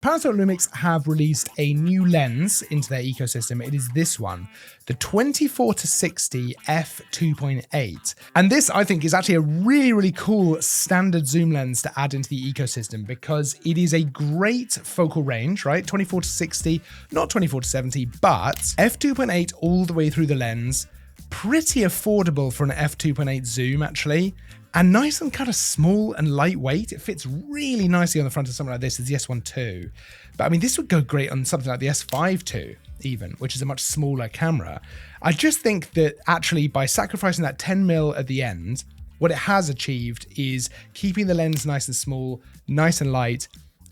Panasonic Lumix have released a new lens into their ecosystem. It is this one, the 24-60 f2.8. And this, I think, is actually a really cool standard zoom lens to add into the ecosystem because it is a great focal range, right? 24-60, not 24-70, but f2.8 all the way through the lens. Pretty affordable for an f2.8 zoom, actually. And nice and kind of small and lightweight. It fits really nicely on the front of something like this. It's the S1 II. But I mean, this would go great on something like the S5 II even, which is a much smaller camera. I just think that actually by sacrificing that 10mm at the end, what it has achieved is keeping the lens nice and small, nice and light,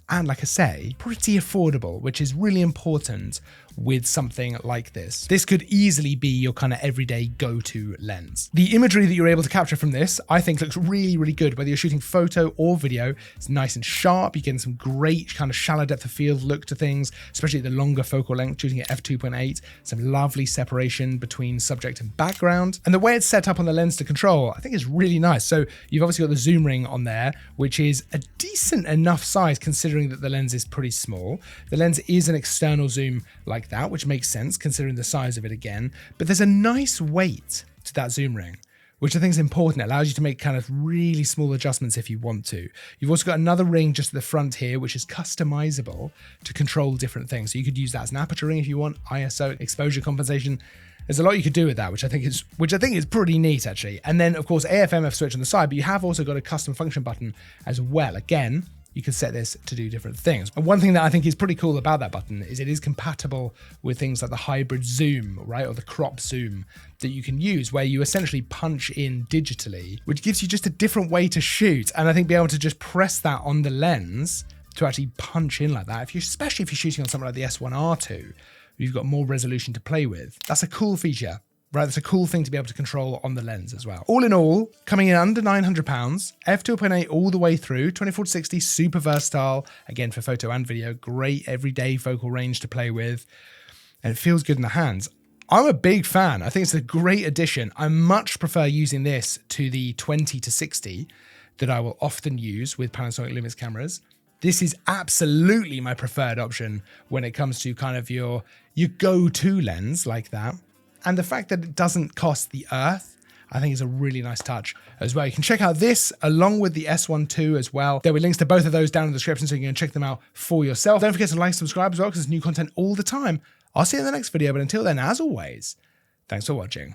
and like I say, pretty affordable, which is really important with something like this. This could easily be your kind of everyday go-to lens. The imagery that you're able to capture from this, I think looks really good, whether you're shooting photo or video. It's nice and sharp. You're getting some great kind of shallow depth of field look to things, especially at the longer focal length, shooting at f2.8. Some lovely separation between subject and background. And the way it's set up on the lens to control, I think is really nice. So you've obviously got the zoom ring on there, which is a decent enough size considering that the lens is pretty small. The lens is an external zoom like that, which makes sense considering the size of it again, but there's a nice weight to that zoom ring, which I think is important. It allows you to make kind of really small adjustments if you want to. You've also got another ring just at the front here, which is customizable to control different things. So you could use that as an aperture ring if you want, ISO, exposure compensation. There's a lot you could do with that, which I think is pretty neat actually. And then of course AF/MF switch on the side, but you have also got a custom function button as well. Again, you can set this to do different things. And one thing that I think is pretty cool about that button is it is compatible with things like the hybrid zoom, right? Or the crop zoom that you can use where you essentially punch in digitally, which gives you just a different way to shoot. And I think being able to just press that on the lens to actually punch in like that, especially if you're shooting on something like the S1R II, you've got more resolution to play with. That's a cool feature. Right, that's a cool thing to be able to control on the lens as well. All in all, coming in under £900, f2.8 all the way through, 24-60, super versatile, again for photo and video, great everyday focal range to play with, and it feels good in the hands. I'm a big fan. I think it's a great addition. I much prefer using this to the 20-60 that I will often use with Panasonic Lumix cameras. This is absolutely my preferred option when it comes to kind of your go-to lens like that. And the fact that it doesn't cost the earth, I think is a really nice touch as well. You can check out this along with the S1 II as well. There will be links to both of those down in the description so you can check them out for yourself. Don't forget to like, subscribe as well because there's new content all the time. I'll see you in the next video, but until then, as always, thanks for watching.